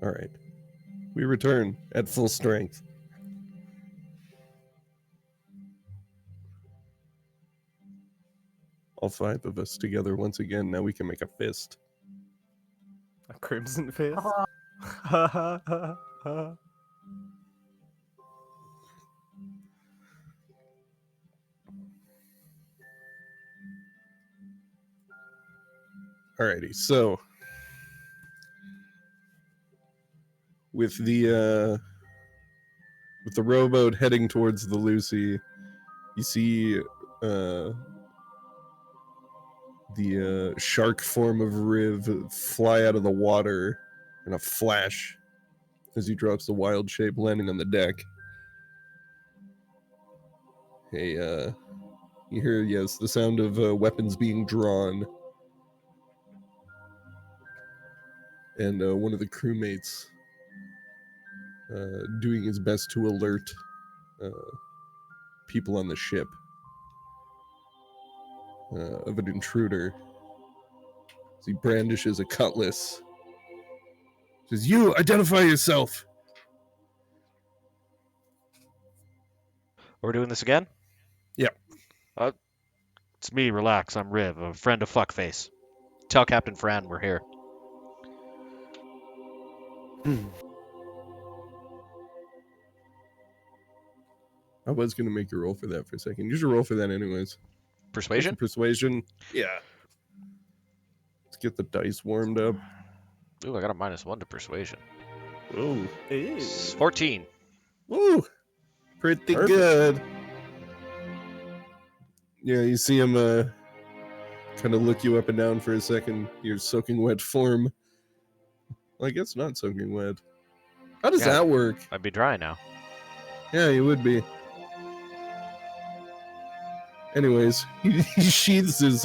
All right. We return at full strength. All 5 of us together once again. Now we can make a fist. A crimson fist. Alrighty, so with the rowboat heading towards the Lucy, you see the shark form of Riv fly out of the water in a flash as he drops the wild shape, landing on the deck. Hey, you hear, yes, the sound of weapons being drawn. And one of the crewmates doing his best to alert people on the ship of an intruder. As he brandishes a cutlass. Says, "You, identify yourself!" We're doing this again? Yeah. It's me, relax. I'm Riv, a friend of Fuckface. Tell Captain Fran we're here. I was going to make you roll for that for a second. You should roll for that anyways. Persuasion? Persuasion? Yeah. Let's get the dice warmed up. Ooh, I got a -1 to persuasion. Whoa. It's 14. Woo! Pretty Perfect. good. Yeah, you see him kind of look you up and down for a second. Your soaking wet form. Well, I guess not soaking wet. How does that work? I'd be dry now. Yeah, you would be. Anyways, he sheathes his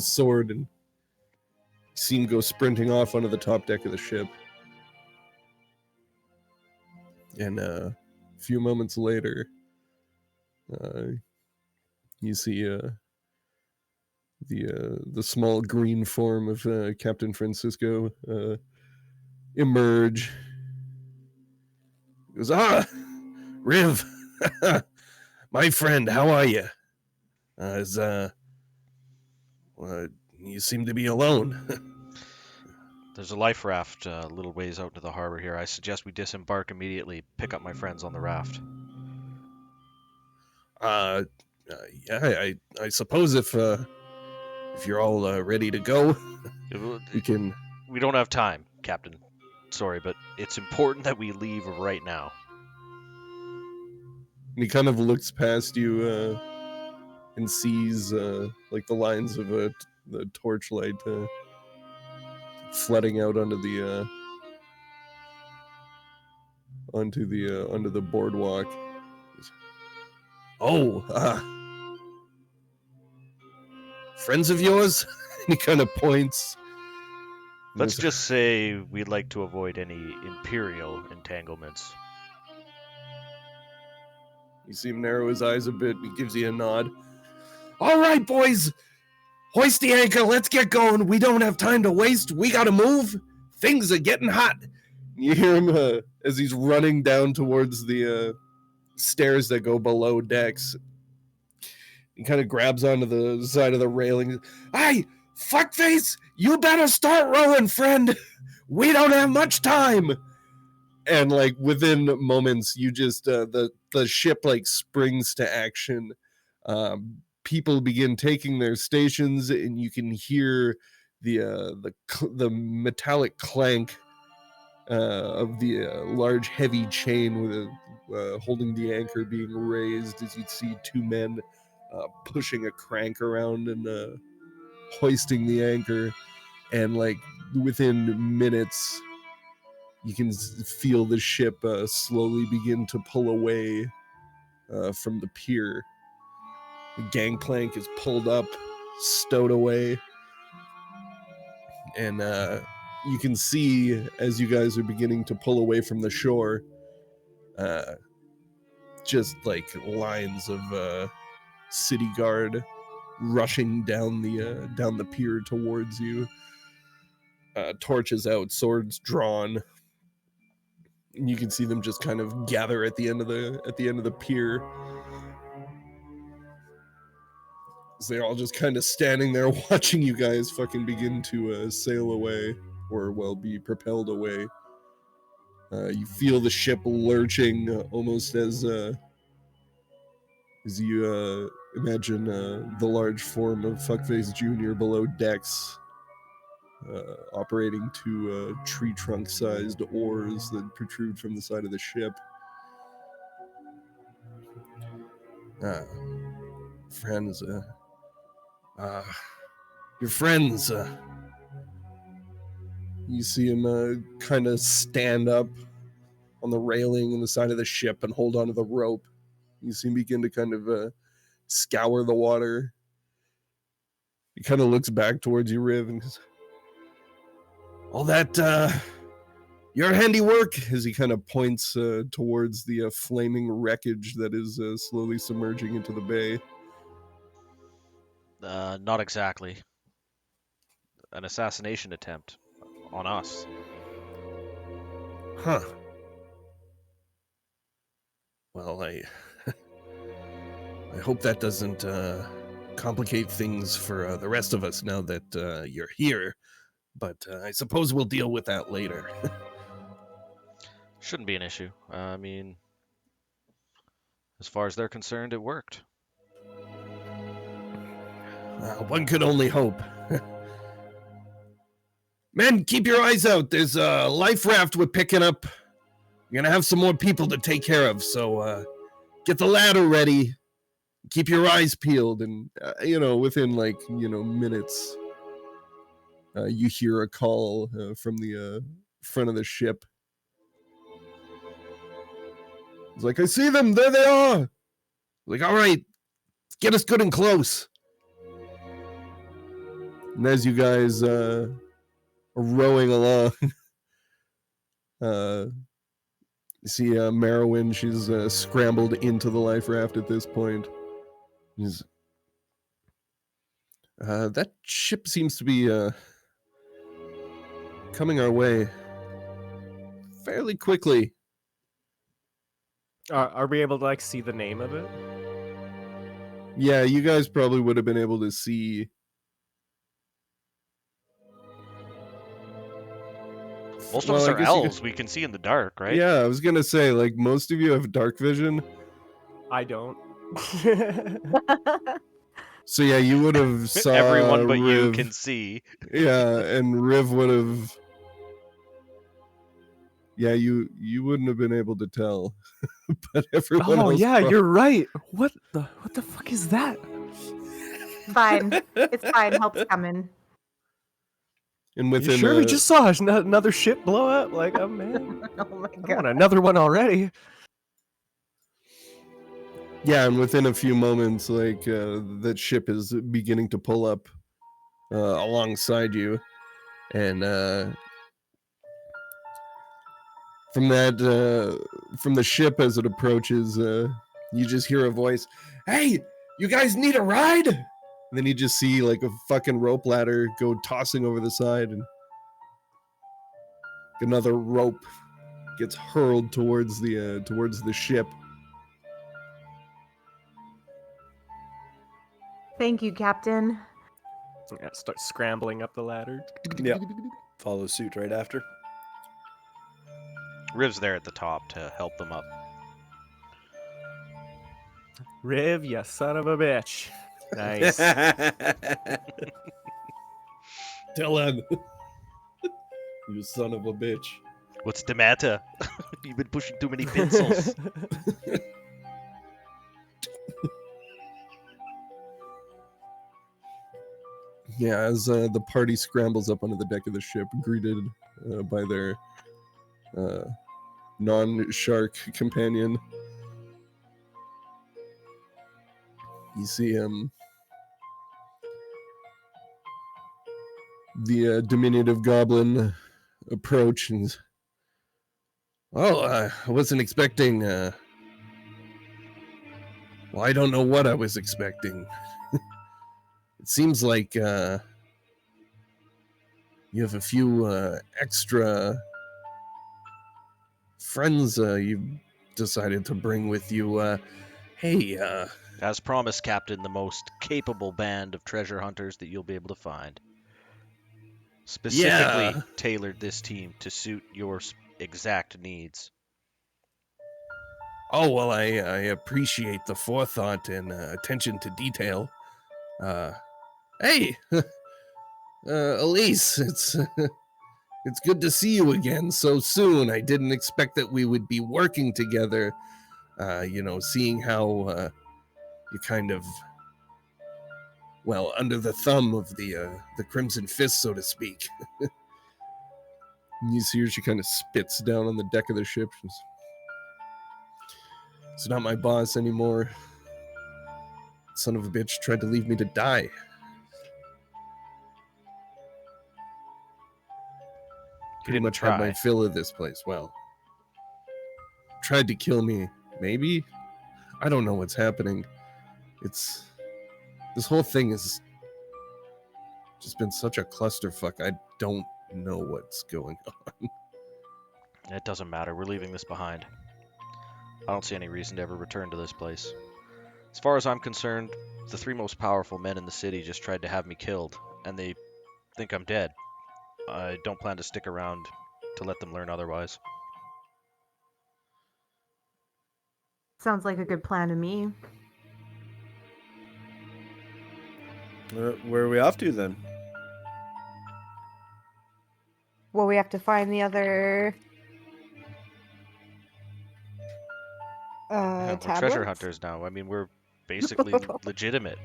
sword and you see him go sprinting off onto the top deck of the ship. And a few moments later, you see the small green form of Captain Francisco emerge. He goes, Riv, my friend, how are you? You seem to be alone. There's a life raft a little ways out into the harbor here. I suggest we disembark immediately, pick up my friends on the raft. Yeah, I suppose if you're all ready to go, we can. We don't have time, Captain. Sorry, but it's important that we leave right now. And he kind of looks past you and sees like the lines of the torchlight flooding out onto the boardwalk. Friends of yours? And he kind of points. Let's just say we'd like to avoid any Imperial entanglements. You see him narrow his eyes a bit. He gives you a nod. All right, boys. Hoist the anchor. Let's get going. We don't have time to waste. We got to move. Things are getting hot. You hear him as he's running down towards the stairs that go below decks. He kind of grabs onto the side of the railing. Hey, fuckface, you better start rowing, friend. We don't have much time. And like within moments, you just the ship like springs to action. People begin taking their stations, and you can hear the metallic clank of the large heavy chain with holding the anchor being raised as you'd see 2 men pushing a crank around and hoisting the anchor. And like within minutes, you can feel the ship slowly begin to pull away from the pier. The gangplank is pulled up, stowed away, and you can see as you guys are beginning to pull away from the shore, just like lines of city guard rushing down the pier towards you. Torches out, swords drawn, And you can see them just kind of gather at the end of the pier. As they're all just kind of standing there watching you guys fucking begin to sail away, or well, be propelled away. You feel the ship lurching almost as you imagine the large form of Fuckface Jr. below decks, operating two tree trunk-sized oars that protrude from the side of the ship. Friends, your friends. You see him kind of stand up on the railing on the side of the ship and hold onto the rope. You see him begin to kind of scour the water. He kind of looks back towards you, Riv, and goes, all that, your handiwork, as he kind of points towards the flaming wreckage that is slowly submerging into the bay. Not exactly. An assassination attempt on us. Huh. Well, I hope that doesn't complicate things for the rest of us now that you're here. But I suppose we'll deal with that later. Shouldn't be an issue. I mean, as far as they're concerned, it worked. One could only hope. Men, keep your eyes out. There's a life raft we're picking up. We're gonna have some more people to take care of, so get the ladder ready. Keep your eyes peeled, and within minutes, you hear a call from the front of the ship. It's like, I see them. There they are. Like, all right, get us good and close. And as you guys are rowing along, you see Merowyn. She's scrambled into the life raft at this point. That ship seems to be coming our way fairly quickly. Are we able to see the name of it? Yeah, you guys probably would have been able to see. Most of us are elves. We can see in the dark, right? Yeah, I was gonna say, most of you have dark vision. I don't. So yeah, you would have saw everyone but Riv. you can see. Yeah, and Riv would have. Yeah, you wouldn't have been able to tell, but everyone else. Oh yeah, you're right. What the fuck is that? Fine, it's fine. Help's coming. And You within sure we just saw another ship blow up? Like, oh man, Oh my I god. want another one already. Yeah, and within a few moments, that ship is beginning to pull up alongside you, and from the ship as it approaches, you just hear a voice, "Hey, you guys need a ride?" And then you just see a fucking rope ladder go tossing over the side, and another rope gets hurled towards the ship. Thank you, Captain. Yeah, start scrambling up the ladder. Yep. Follow suit right after. Riv's there at the top to help them up. Riv, you son of a bitch. Nice. Tell him. You son of a bitch. What's the matter? You've been pushing too many pencils. Yeah, as the party scrambles up onto the deck of the ship, greeted by their non-shark companion, you see the diminutive goblin approach, and I wasn't expecting. Well, I don't know what I was expecting. It seems like you have a few extra friends you decided to bring with you. Hey, As promised, Captain, the most capable band of treasure hunters that you'll be able to find. Specifically yeah. tailored this team to suit your exact needs. Oh, well, I appreciate the forethought and attention to detail. Hey, Elise, it's good to see you again so soon. I didn't expect that we would be working together. Seeing how you kind of, well, under the thumb of the Crimson Fist, so to speak. You see her, she kind of spits down on the deck of the ship. It's not my boss anymore. Son of a bitch tried to leave me to die. Pretty didn't much had my try. fill of this place. Well, tried to kill me, maybe? I don't know what's happening. This whole thing has just been such a clusterfuck. I don't know what's going on. It doesn't matter. We're leaving this behind. I don't see any reason to ever return to this place. As far as I'm concerned, the three most powerful men in the city just tried to have me killed, and they think I'm dead. I don't plan to stick around to let them learn otherwise. Sounds like a good plan to me. Where are we off to then? Well, we have to find the other Yeah, we're treasure tablets. hunters now. I mean, we're basically legitimate.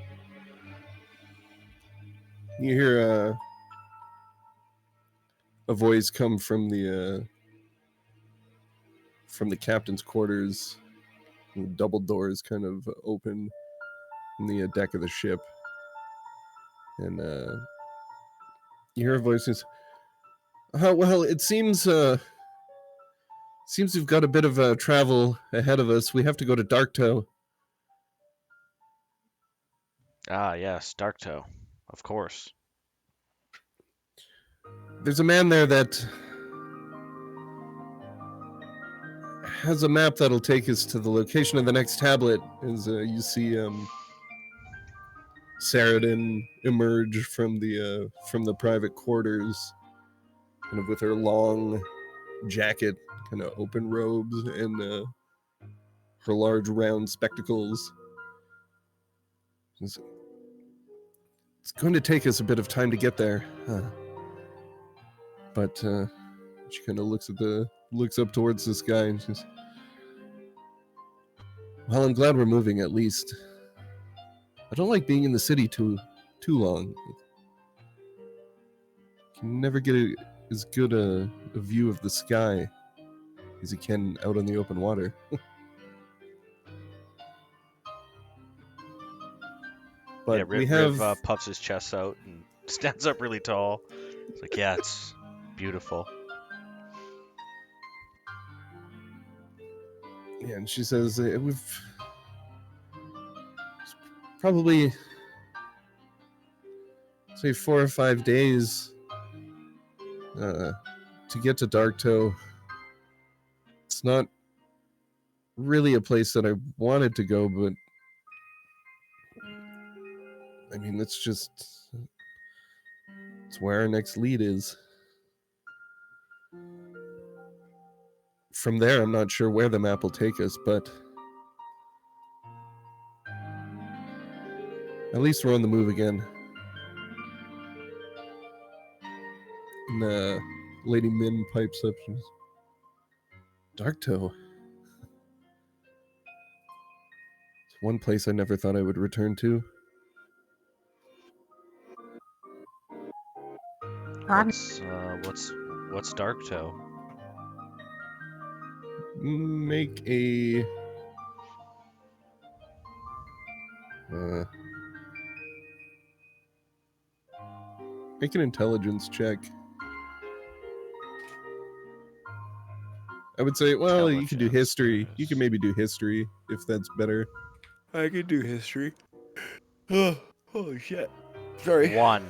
You hear a voice come from the captain's quarters. The double doors kind of open in the deck of the ship, and you hear a voice that says, well, it seems we've got a bit of travel ahead of us. We have to go to Darktoe. Ah, yes, Darktoe. Of course. There's a man there that has a map that'll take us to the location of the next tablet. As you see Saradin emerge from the private quarters, kind of with her long jacket, kind of open robes, and her large round spectacles. It's going to take us a bit of time to get there, but she kind of looks up towards the sky and says, "Well, I'm glad we're moving at least. I don't like being in the city too long. You can never get as good a view of the sky as you can out on the open water." But yeah, we have Riv puffs his chest out and stands up really tall. It's like, yeah, it's beautiful. yeah, and she says we've probably say 4 or 5 days to get to Darktoe. It's not really a place that I wanted to go, but I mean, it's where our next lead is. From there, I'm not sure where the map will take us, but at least we're on the move again. And Lady Min pipes up. She goes, Darktoe. It's one place I never thought I would return to. What's Darktoe? Make an intelligence check. I would say, well, you could do history. You can maybe do history if that's better. I could do history. Oh, holy shit. Sorry. 1.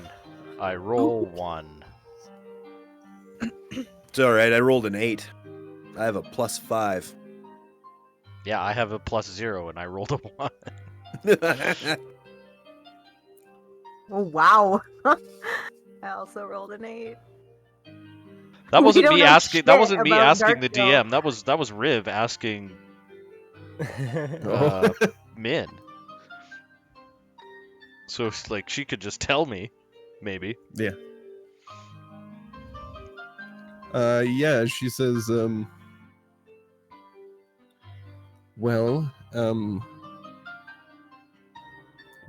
I roll 1. It's alright, I rolled an 8. I have a +5. Yeah, I have a +0 and I rolled a 1. Oh, wow. I also rolled an 8. That We wasn't don't me know asking. That shit wasn't me about asking the Darksteel. DM. That was Riv asking Oh. Min. So it's like she could just tell me, maybe. Yeah. Yeah, she says, well,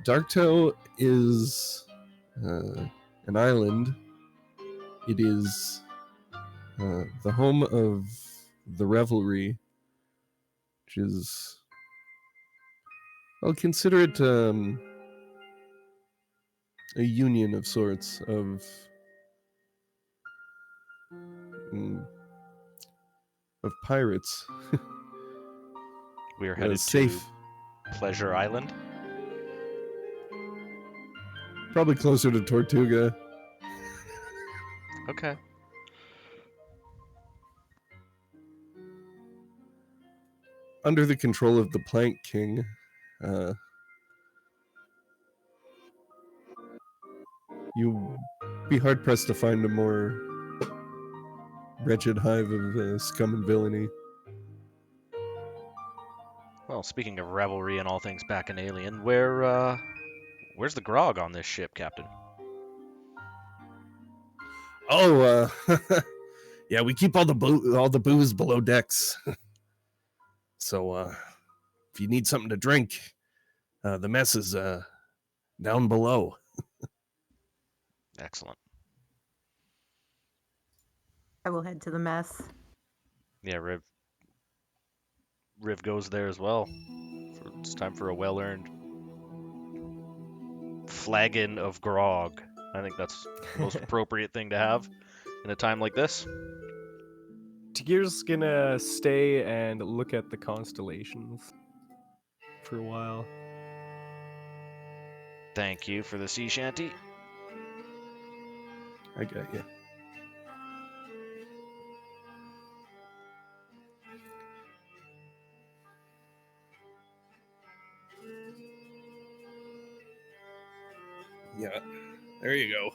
Darktow is an island. It is the home of the revelry, which is, I'll consider it a union of sorts mm, of pirates. We are headed Safe, to Pleasure Island. probably closer to Tortuga. Okay. Under the control of the Plank King. You'd be hard pressed to find a more wretched hive of scum and villainy. Well, speaking of revelry and all things back in Alien, where's the grog on this ship, Captain? Oh, yeah, we keep all the booze below decks. So, if you need something to drink, the mess is down below. Excellent. I will head to the mess. Yeah, Riv goes there as well. It's time for a well-earned flagon of grog. I think that's the most appropriate thing to have in a time like this. Tagir's gonna stay and look at the constellations for a while. Thank you for the sea shanty. I got you. Yeah, there you go.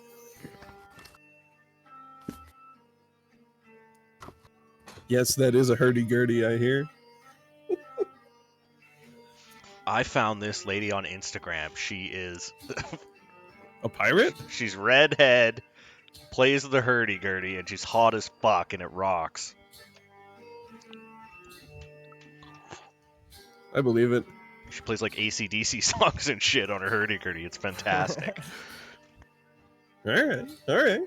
Yes, that is a hurdy-gurdy, I hear. I found this lady on Instagram. She is A pirate? she's redhead, plays the hurdy-gurdy, and she's hot as fuck, and it rocks. I believe it. She plays like AC/DC songs and shit on her hurdy-gurdy. It's fantastic. All right.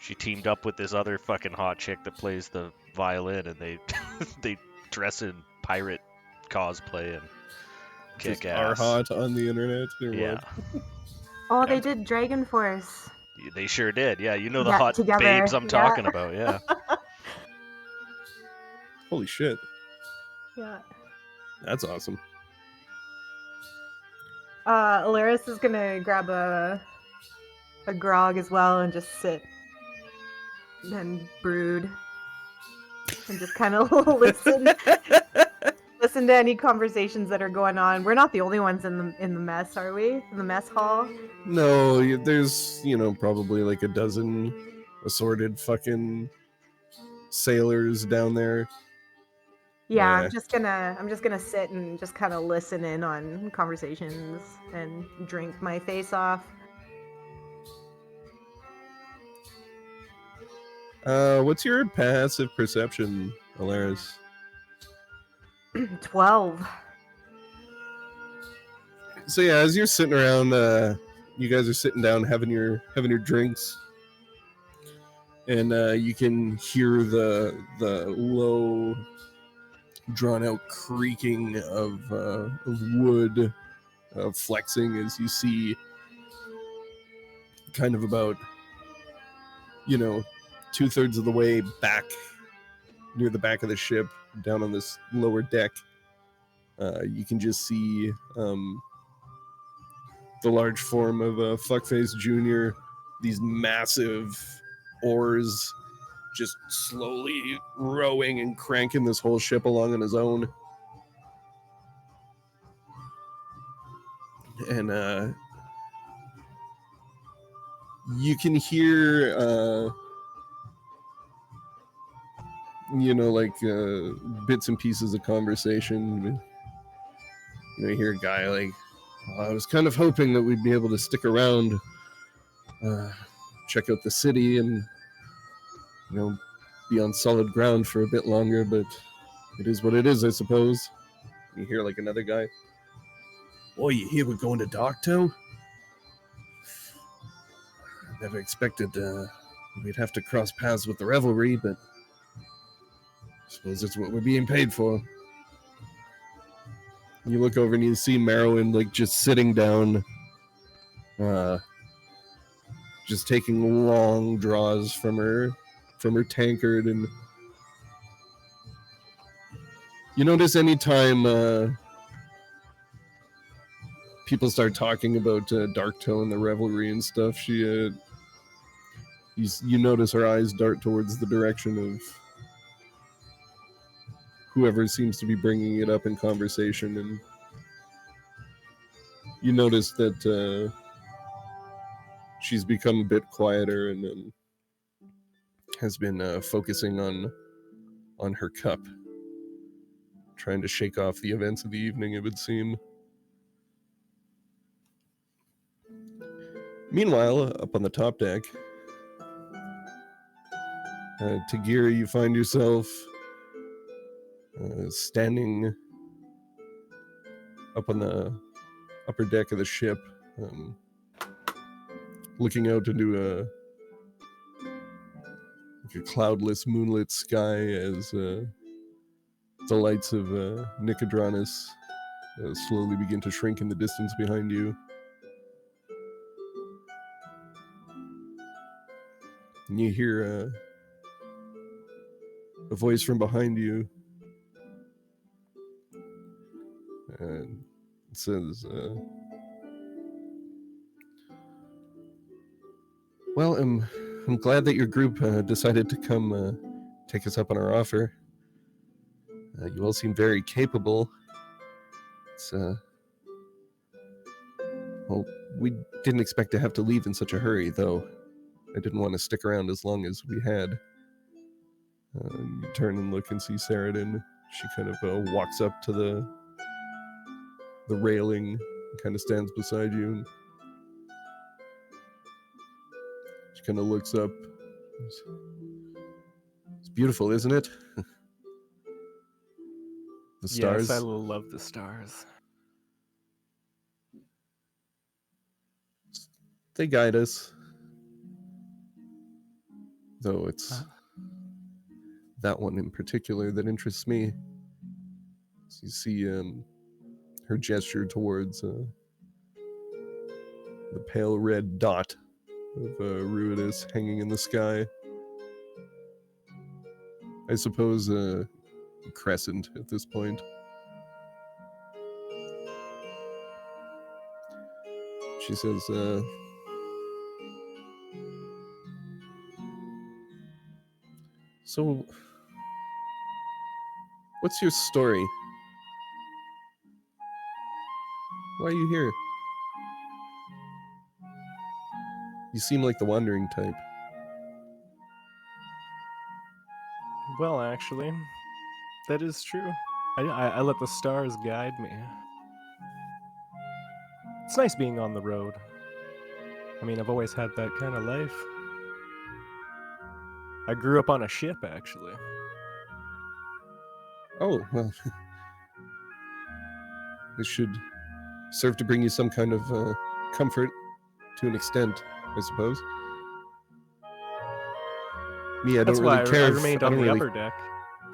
She teamed up with this other fucking hot chick that plays the violin, and they they dress in pirate cosplay and kick Just ass. are hot on the internet or Yeah, what? Oh, they did Dragon Force. they sure did. Yeah, you know the Yeah, hot together. babes I'm Yeah. talking about. Yeah. Holy shit, Yeah. that's awesome. Alaris is gonna grab a grog as well and just sit and brood and just kind of listen to any conversations that are going on. We're not the only ones in the mess, are we? In the mess hall? No, there's probably like a dozen assorted fucking sailors down there. Yeah, Yeah. I'm just gonna sit and just kind of listen in on conversations and drink my face off. What's your passive perception, Alaris? 12. So yeah, as you're sitting around, you guys are sitting down having your drinks, and you can hear the low, drawn out creaking of wood flexing as you see kind of about 2/3 of the way back near the back of the ship down on this lower deck. You can just see the large form of Fuckface Jr., these massive oars, just slowly rowing and cranking this whole ship along on his own. And you can hear, like bits and pieces of conversation. You hear a guy like, well, I was kind of hoping that we'd be able to stick around, check out the city and, be on solid ground for a bit longer, but it is what it is, I suppose. You hear like another guy, boy, you hear we're going to Darktown? Never expected we'd have to cross paths with the revelry, but I suppose it's what we're being paid for. You look over and you see Merowyn like just sitting down, just taking long draws from her tankard, and you notice anytime people start talking about Darktown, the revelry and stuff, she you notice her eyes dart towards the direction of whoever seems to be bringing it up in conversation, and you notice that she's become a bit quieter and has been focusing on her cup, trying to shake off the events of the evening, it would seem. Meanwhile, up on the top deck, Tagira, you find yourself standing up on the upper deck of the ship, looking out into a cloudless, moonlit sky as the lights of Nicodranus slowly begin to shrink in the distance behind you. And you hear a voice from behind you. And it says, well, I'm glad that your group decided to come take us up on our offer. You all seem very capable. It's, well, we didn't expect to have to leave in such a hurry, though. I didn't want to stick around as long as we had. You turn and look and see Saradin. She kind of walks up to the railing and kind of stands beside you. And she kind of looks up. It's beautiful, isn't it? The stars. Yes, I love the stars. They guide us. Though it's that one in particular that interests me. So you see her gesture towards the pale red dot of Ruidus hanging in the sky. I suppose a crescent at this point. She says, so, what's your story? Why are you here? You seem like the wandering type. Well, actually, that is true. I let the stars guide me. It's nice being on the road. I mean, I've always had that kind of life. I grew up on a ship, actually. Oh, well. This should serve to bring you some kind of comfort to an extent, I suppose. Me, I That's don't why really care. I remained on the upper deck.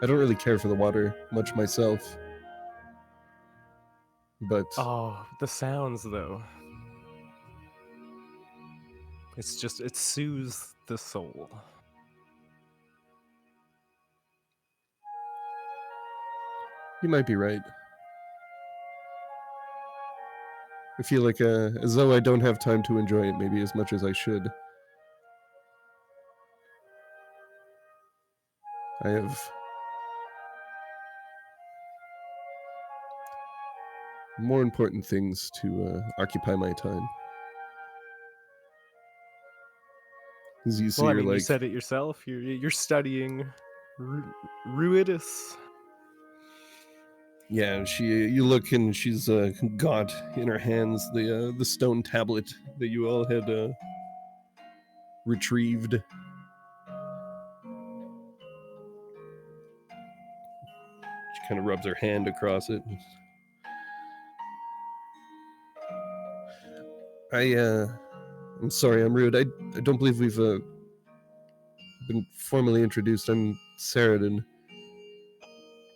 I don't really care for the water much myself. But Oh, the sounds, though. It's just, it soothes the soul. you might be right. I feel like as though I don't have time to enjoy it maybe as much as I should. I have more important things to occupy my time. As you see, Well, I you're mean, you like, said it yourself. You're studying Ruidus. yeah. You look and she's got in her hands the stone tablet that you all had retrieved. She kind of rubs her hand across it. I'm sorry, I'm rude. I don't believe we've been formally introduced. I'm Saradin.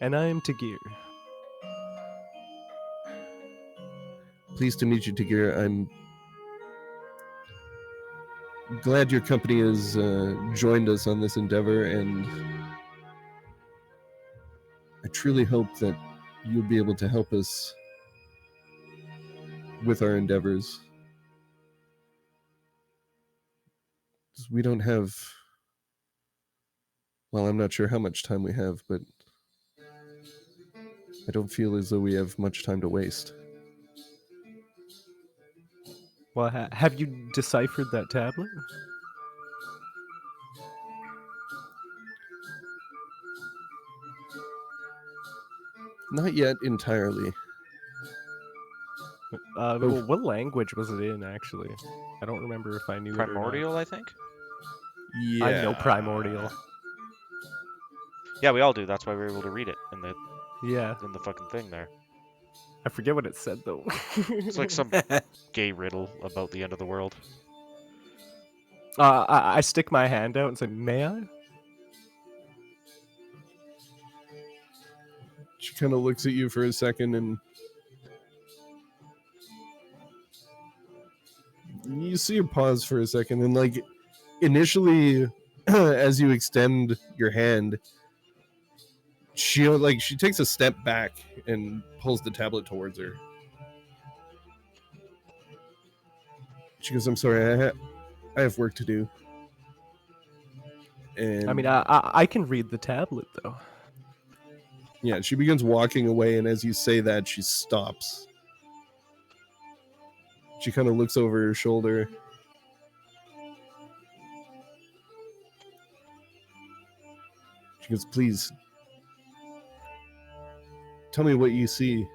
And I am Tagir. Pleased to meet you, Tagir. I'm glad your company has joined us on this endeavor, and I truly hope that you'll be able to help us with our endeavors. 'Cause we don't have, well, I'm not sure how much time we have, but I don't feel as though we have much time to waste. Well, have you deciphered that tablet? Not yet entirely. Well, what language was it in, actually? I don't remember if I knew it or not. Primordial, I think. Yeah. I know Primordial. Yeah, we all do. That's why we were able to read it in the Yeah. fucking thing there. I forget what it said, though. It's like some gay riddle about the end of the world. I stick my hand out and say, may I? She kind of looks at you for a second, and you see her pause for a second, and like initially as you extend your hand, she takes a step back and pulls the tablet towards her. She goes, I'm sorry, I have work to do. And I mean, I can read the tablet, though. yeah, she begins walking away, and as you say that, she stops. She kind of looks over her shoulder. She goes, please, tell me what you see.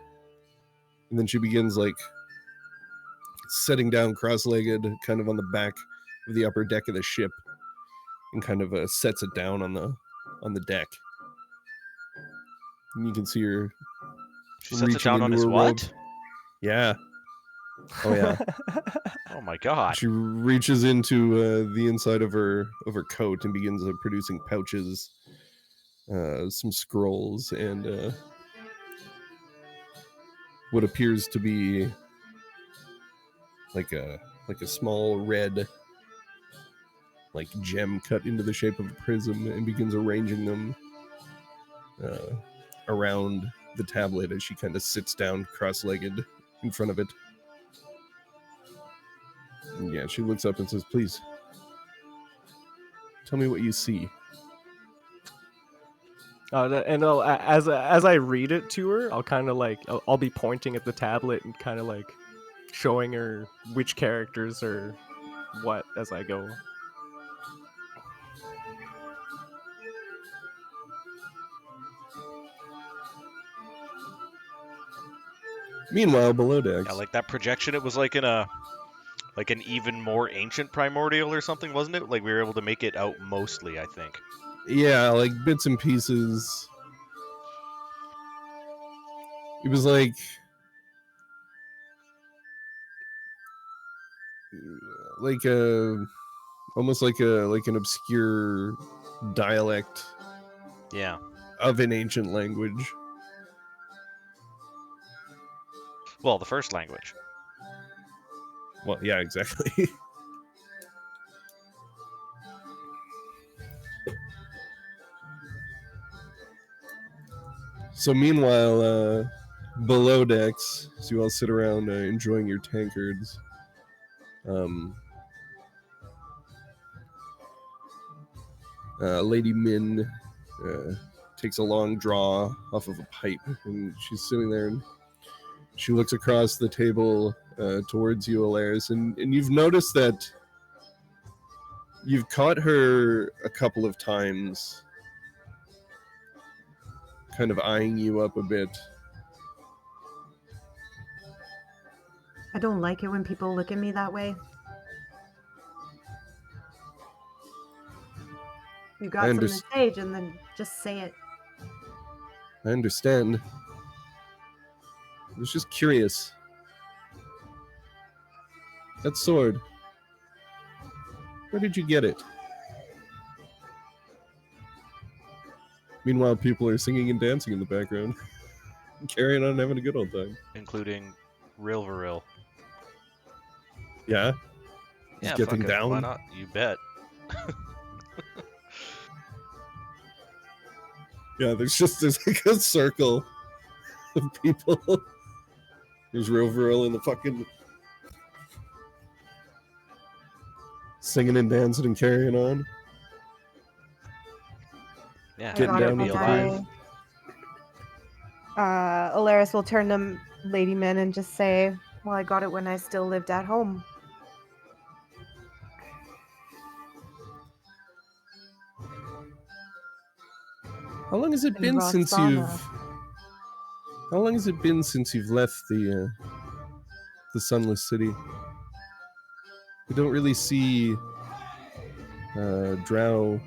And then she begins like sitting down cross-legged kind of on the back of the upper deck of the ship, and kind of sets it down on the deck. And you can see her She sets it reaching down on into his her what? robe. Yeah. Oh yeah. Oh my god. She reaches into the inside of her coat and begins producing pouches, some scrolls, and what appears to be like a small red like gem cut into the shape of a prism, and begins arranging them around the tablet as she kind of sits down cross-legged in front of it. And yeah, she looks up and says, please, tell me what you see. And as I read it to her, I'll kind of like I'll be pointing at the tablet and kind of like showing her which characters are what as I go. Meanwhile, below decks. Yeah, like that projection, it was like in a like an even more ancient primordial or something, wasn't it? Like we were able to make it out mostly, I think. Yeah, like bits and pieces. It was like a almost like an obscure dialect Yeah. of an ancient language. Well, the first language. Well, yeah, exactly. So meanwhile, below decks, so you all sit around enjoying your tankards. Lady Min takes a long draw off of a pipe, and she's sitting there, and she looks across the table towards you, Alaris, and you've noticed that you've caught her a couple of times kind of eyeing you up a bit. I don't like it when people look at me that way. You got something to say, and then just say it. I understand. I was just curious. That sword. Where did you get it? Meanwhile, people are singing and dancing in the background. Carrying on and having a good old time. Including Rilveril. Yeah? Yeah, getting fuck it, down? why not? You bet. Yeah, there's like a circle of people. There's Rilveril in the fucking singing and dancing and carrying on. Yeah, Getting happy to down be with the alive. Alaris will turn to Lady Min and just say, well, I got it when I still lived at home. How long has it In been since you've? Roxana. How long has it been since you've left the Sunless City? We don't really see Drow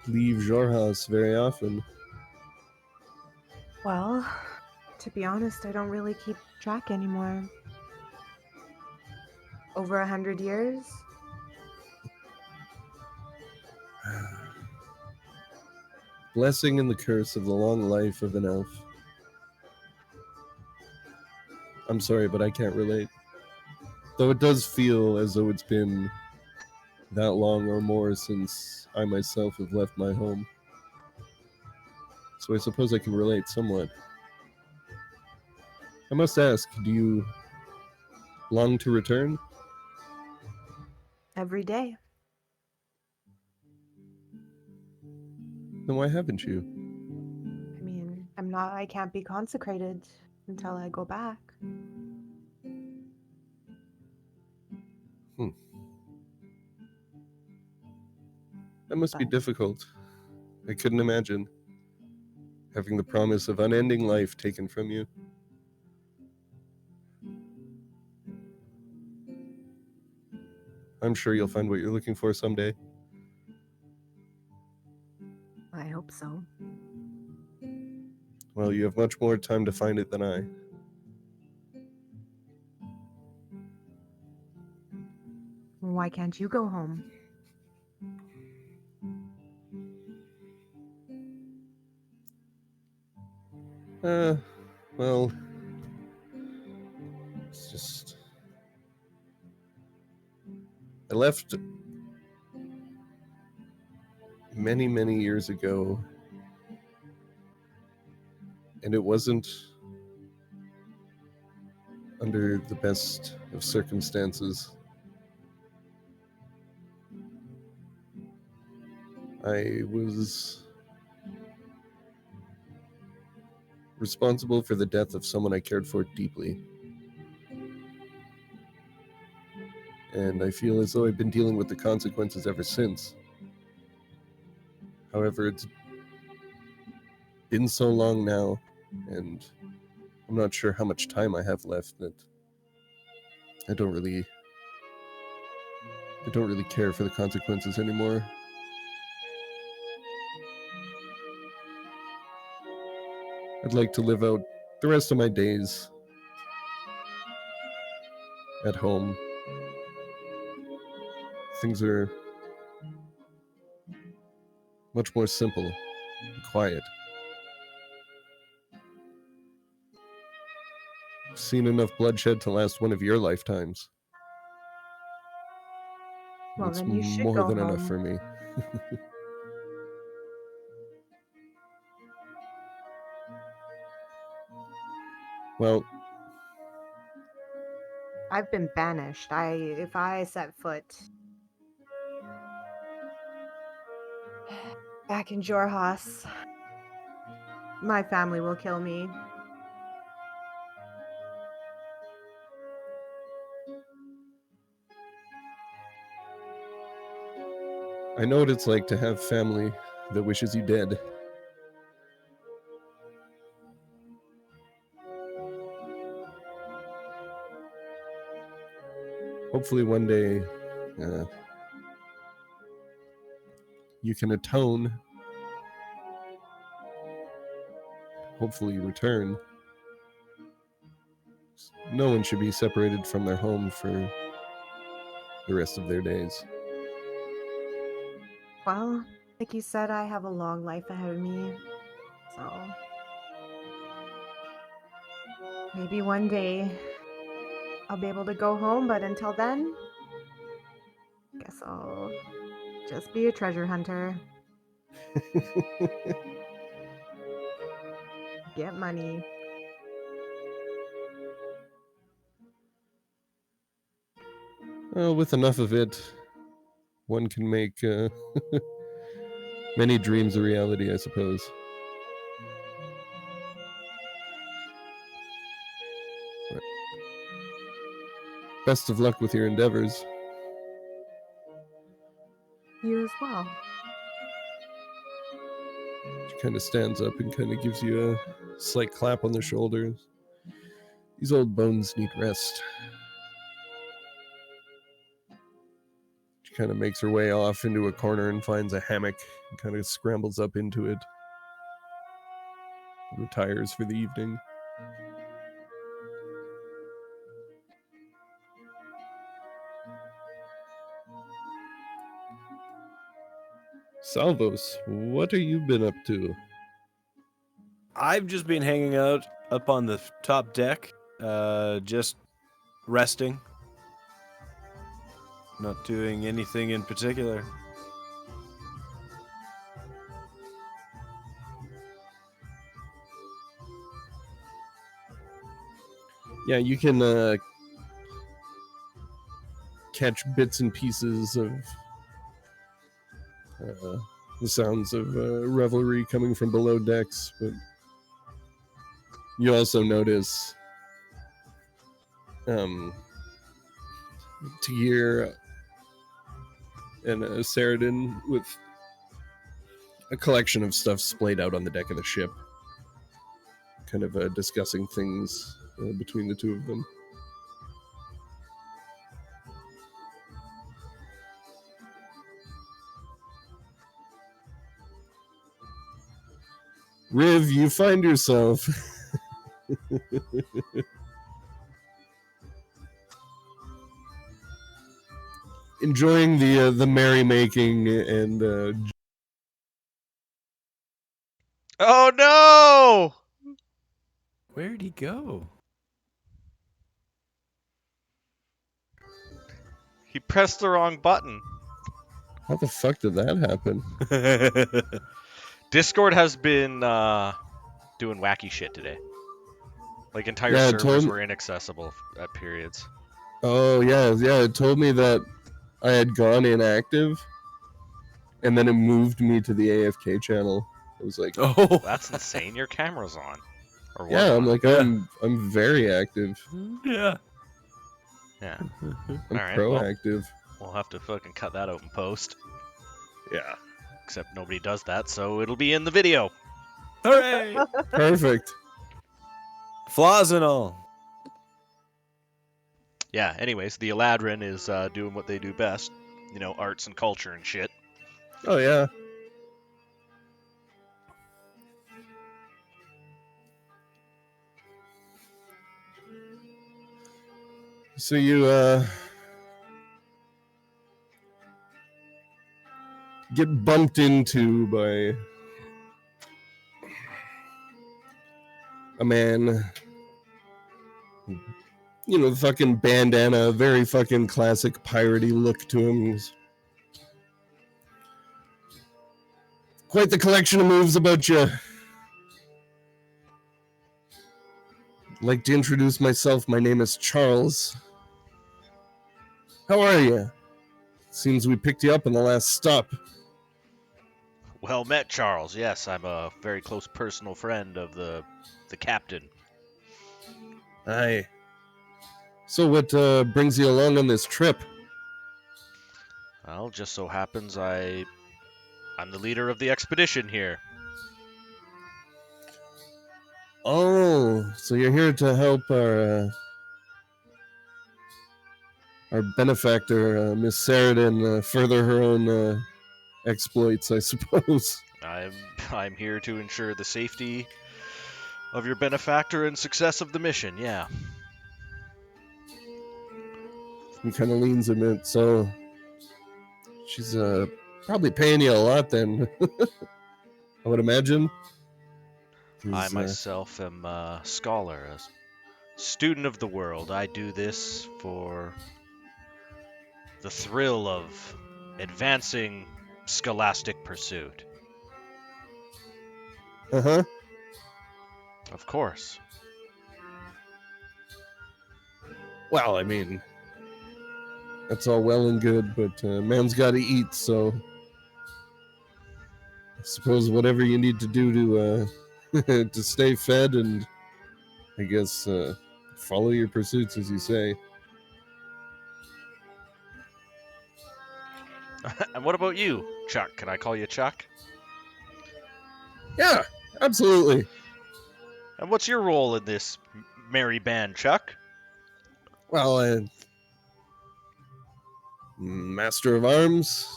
leave Jorhas very often. Well, to be honest, I don't really keep track anymore. Over 100 years? Blessing and the curse of the long life of an elf. I'm sorry, but I can't relate. Though it does feel as though it's been that long or more since I myself have left my home. So I suppose I can relate somewhat. I must ask, do you long to return? Every day. Then why haven't you? I mean, I can't be consecrated until I go back. That must be difficult. I couldn't imagine having the promise of unending life taken from you. I'm sure you'll find what you're looking for someday. I hope so. Well, you have much more time to find it than I. Why can't you go home? Well, it's just... I left many, many years ago, and it wasn't under the best of circumstances. I was responsible for the death of someone I cared for deeply. And I feel as though I've been dealing with the consequences ever since. However, it's been so long now, and I'm not sure how much time I have left, that I don't really care for the consequences anymore. I'd like to live out the rest of my days at home. Things are much more simple and quiet. I've seen enough bloodshed to last one of your lifetimes. Well, It's then you should more go than home. enough for me. Well, I've been banished. If I set foot back in Jorhas, my family will kill me. I know what it's like to have family that wishes you dead. Hopefully one day you can atone. Hopefully return. No one should be separated from their home for the rest of their days. Well, like you said, I have a long life ahead of me. So maybe one day I'll be able to go home, but until then, guess I'll just be a treasure hunter. Get money. Well, with enough of it, one can make many dreams a reality, I suppose. But best of luck with your endeavors. You as well. She kind of stands up and kind of gives you a slight clap on the shoulders. These old bones need rest. She kind of makes her way off into a corner and finds a hammock and kind of scrambles up into it. Retires for the evening. Salvos, what have you been up to? I've just been hanging out up on the top deck, just resting. Not doing anything in particular. Yeah, you can catch bits and pieces of the sounds of revelry coming from below decks, but you also notice Tagir and Saradin with a collection of stuff splayed out on the deck of the ship, kind of discussing things between the two of them. Riv, you find yourself enjoying the merrymaking and Oh no! Where'd he go? He pressed the wrong button. how the fuck did that happen? Discord has been doing wacky shit today. Like entire Yeah, it servers told- were inaccessible at periods. Oh yeah, it told me that I had gone inactive, and then it moved me to the AFK channel. It was like, Oh, That's insane. Your camera's on. Or was yeah, on. I'm like, I'm very active. yeah. Yeah. I'm Alright, well, proactive. we'll have to fucking cut that out and post. Yeah, Except nobody does that, so it'll be in the video. Hooray! perfect. Flaws and all. Yeah, anyways, the Eladrin is doing what they do best. You know, arts and culture and shit. Oh yeah. So you get bumped into by a man, you know, fucking bandana, very fucking classic piratey look to him. He's quite the collection of moves about you. Like to introduce myself. My name is Charles. How are you? Seems we picked you up in the last stop. Well met, Charles. Yes, I'm a very close personal friend of the captain. Aye. So what brings you along on this trip? Well, just so happens I'm the leader of the expedition here. Oh, so you're here to help our benefactor, Miss Saradin, further her own exploits, I suppose. I'm here to ensure the safety of your benefactor and success of the mission. Yeah. He kind of leans a bit. So she's probably paying you a lot then, I would imagine. I myself am a scholar, a student of the world. I do this for the thrill of advancing scholastic pursuit. Uh-huh. Of course. Well, I mean, that's all well and good, but man's got to eat, so I suppose whatever you need to do to to stay fed and I guess follow your pursuits, as you say. And what about you, Chuck? Can I call you Chuck? Yeah, absolutely. And what's your role in this merry band, Chuck? Well, master of arms.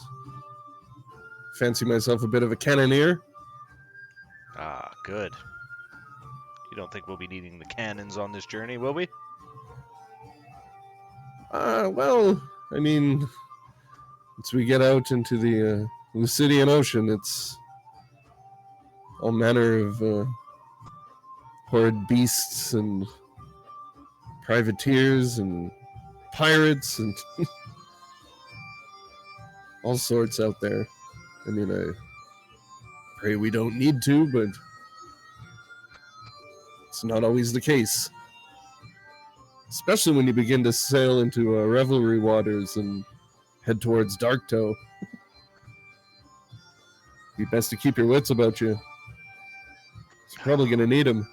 Fancy myself a bit of a cannoneer. Ah, good. You don't think we'll be needing the cannons on this journey, will we? Well, I mean, once we get out into the Lucidian Ocean, it's all manner of horrid beasts and privateers and pirates and all sorts out there. I mean, I pray we don't need to, but it's not always the case. Especially when you begin to sail into revelry waters and head towards Darktow. Be best to keep your wits about you. You're probably going to need them.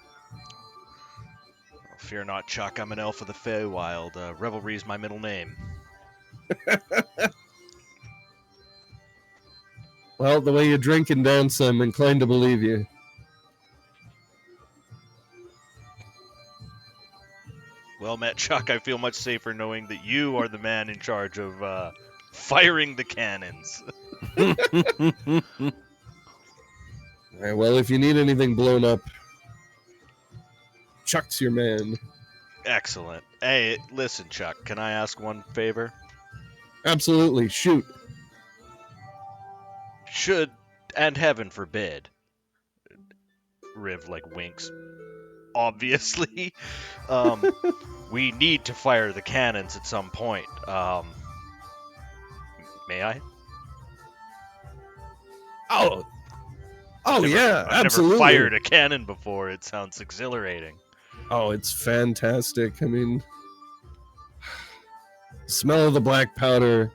Fear not, Chuck. I'm an elf of the Feywild. Revelry's my middle name. Well, the way you drink and dance, I'm inclined to believe you. Well met, Chuck. I feel much safer knowing that you are the man in charge of firing the cannons. Right, well, if you need anything blown up, Chuck's your man. Excellent. Hey, listen, Chuck. Can I ask one favor? Absolutely, shoot. Should, and heaven forbid, Riv winks. Obviously, we need to fire the cannons at some point. May I? Oh, I've absolutely. never fired a cannon before. It sounds exhilarating. Oh, it's fantastic. I mean, smell of the black powder,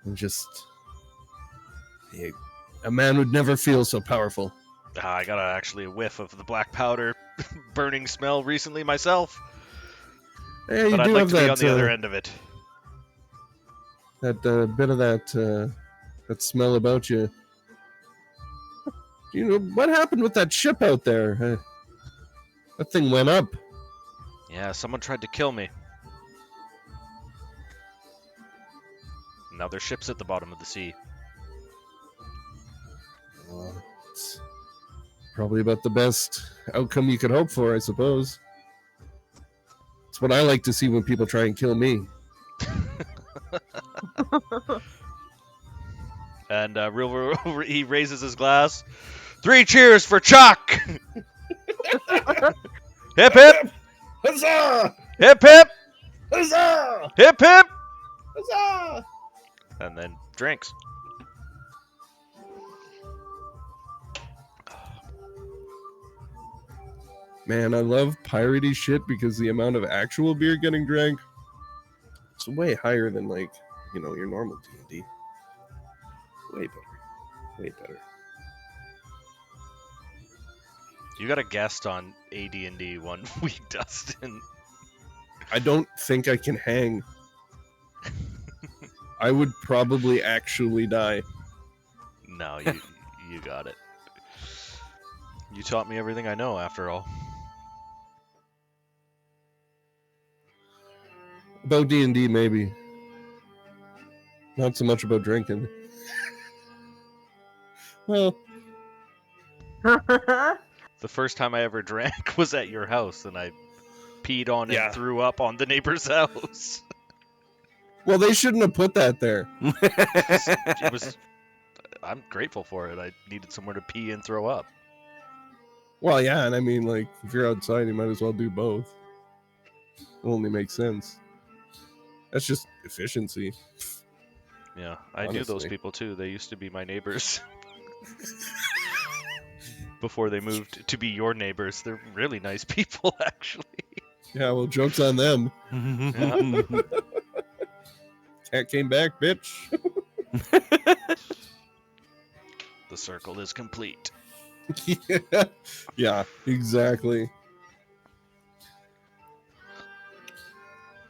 and just a man would never feel so powerful. I got actually a whiff of the black powder burning smell recently myself. Yeah, you but I'd do like have to be that, on the other end of it. That bit of that smell about you. You know, what happened with that ship out there? That thing went up. Yeah, someone tried to kill me. Now their ship's at the bottom of the sea. It's probably about the best outcome you could hope for, I suppose. It's what I like to see when people try and kill me. And he raises his glass. 3 cheers for Chuck! Hip hip! Huzzah! Hip hip! Huzzah! Hip hip! Huzzah! And then drinks. Man, I love piratey shit because the amount of actual beer getting drank, it's way higher than your normal D&D. Way better. Way better. You got a guest on AD&D one week, Dustin. I don't think I can hang. I would probably actually die. No, you got it. You taught me everything I know, after all. About D&D, maybe. Not so much about drinking. Well, The first time I ever drank was at your house, and I peed on Yeah. and threw up on the neighbor's house. well, they shouldn't have put that there. It was. I'm grateful for it. I needed somewhere to pee and throw up. Well, yeah, and I mean, like, if you're outside, you might as well do both. It only makes sense. That's just efficiency. Yeah, I knew those Honestly. people too. They used to be my neighbors. Before they moved to be your neighbors. They're really nice people, actually. Yeah, well, joke's on them. Cat came back, bitch. The circle is complete. Yeah, exactly.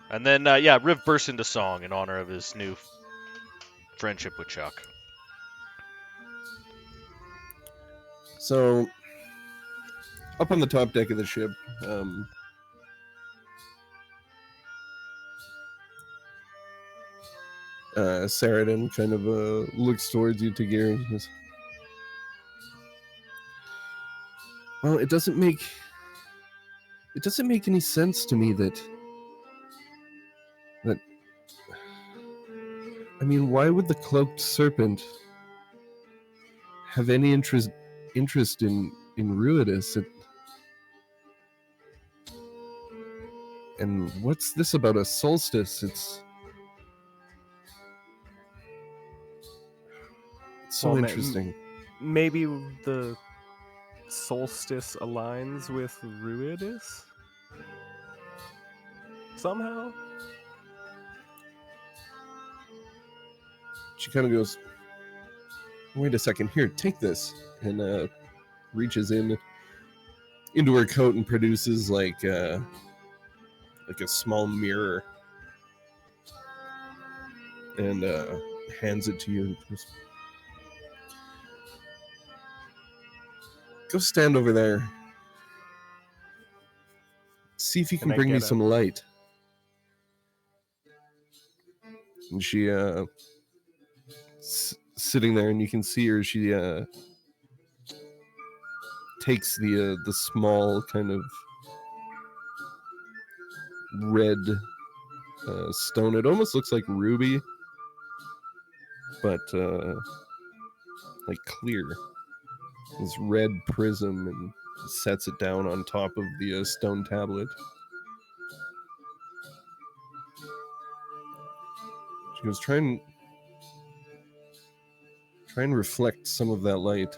And then, Riv bursts into song in honor of his new friendship with Chuck. So, up on the top deck of the ship, Saradin kind of looks towards you, Tagir, and says, well, it doesn't make any sense to me that I mean, why would the cloaked serpent have any interest in Ruidus? And what's this about a solstice? It's so Well, interesting. Maybe the solstice aligns with Ruidus? Somehow? She kind of goes, wait a second, here, take this, and reaches into her coat and produces like a small mirror, and hands it to you. And goes, go stand over there. See if you can And I bring me get some light. And she sitting there, and you can see her. She takes the small kind of red stone. It almost looks like ruby, but like clear. This red prism, and sets it down on top of the stone tablet. She goes, try and reflect some of that light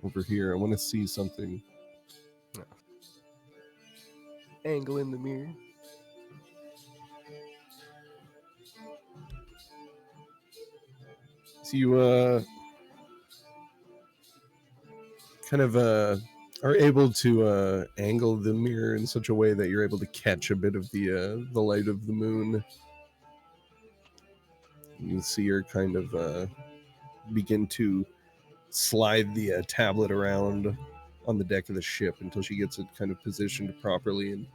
over here. I want to see something. Angle in the mirror. So you kind of are able to angle the mirror in such a way that you're able to catch a bit of the light of the moon. You can see her kind of begin to slide the tablet around on the deck of the ship until she gets it kind of positioned properly, and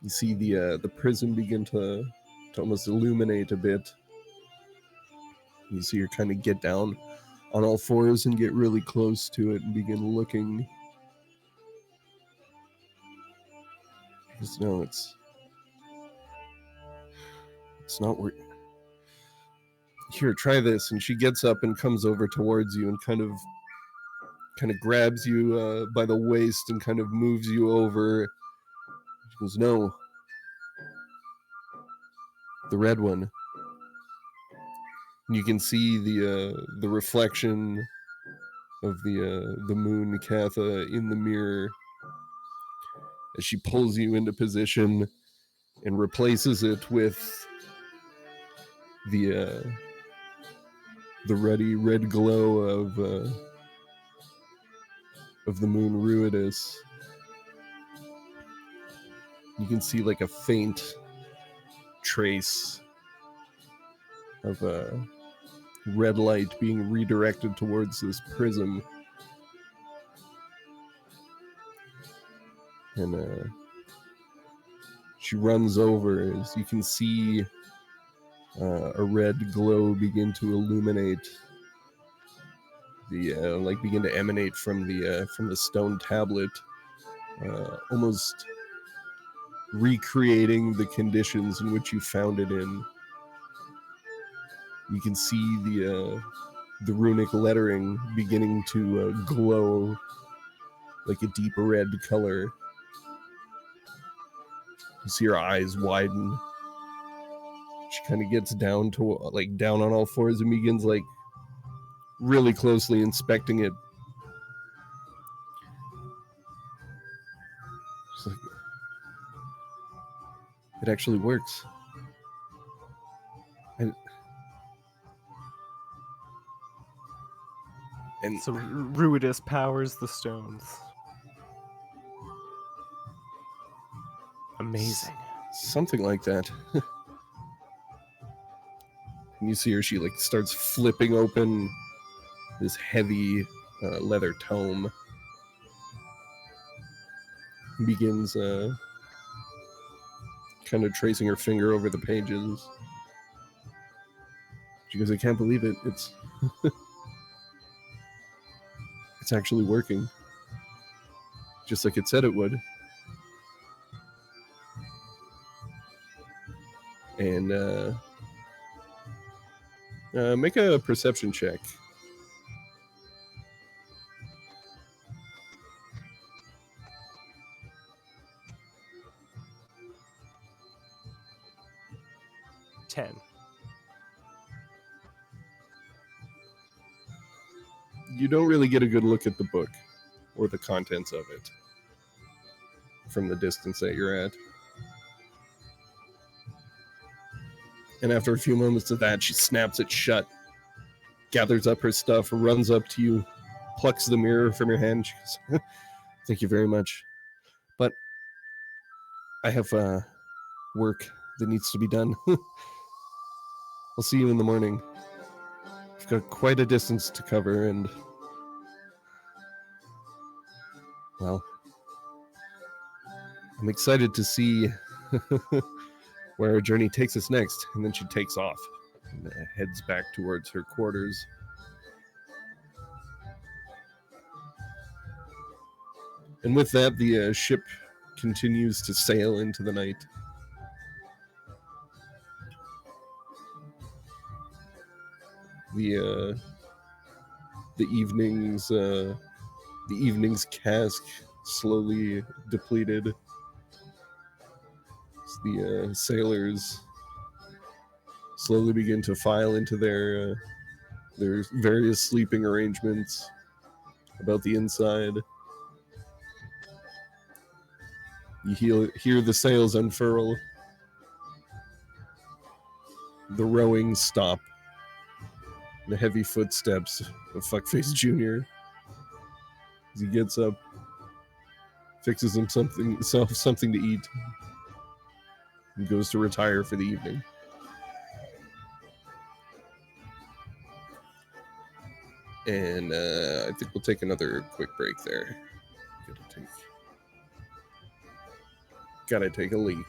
you see the prism begin to almost illuminate a bit. You see her kind of get down on all fours and get really close to it and begin looking. Because no, it's not working. Here, try this. And she gets up and comes over towards you and kind of grabs you by the waist and kind of moves you over. She goes, no, the red one. And you can see the reflection of the moon, Katha, in the mirror as she pulls you into position and replaces it with the the ruddy red glow of the moon Ruidus. You can see like a faint trace of red light being redirected towards this prism. And she runs over as you can see a red glow begin to illuminate begin to emanate from the stone tablet, almost recreating the conditions in which you found it in. You can see the runic lettering beginning to glow like a deep red color. You see her eyes widen. She kind of gets down on all fours and begins really closely inspecting it. She's like, it actually works. And So Ruidus powers the stones. Amazing. something like that. And you see her, she starts flipping open this heavy leather tome. Begins kind of tracing her finger over the pages. She goes, I can't believe it. It's it's actually working. Just like it said it would. And make a perception check. Ten. You don't really get a good look at the book or the contents of it from the distance that you're at. And after a few moments of that, she snaps it shut, gathers up her stuff, runs up to you, plucks the mirror from your hand. She goes, thank you very much. But I have work that needs to be done. I'll see you in the morning. I've got quite a distance to cover, and well, I'm excited to see where our journey takes us next. And then she takes off and heads back towards her quarters. And with that, the ship continues to sail into the night. The evening's cask slowly depleted. The sailors slowly begin to file into their various sleeping arrangements about the inside. You hear the sails unfurl. The rowing stop. The heavy footsteps of Fuckface Jr. as he gets up, fixes himself something to eat, and goes to retire for the evening. And I think we'll take another quick break there. Gotta take a leak.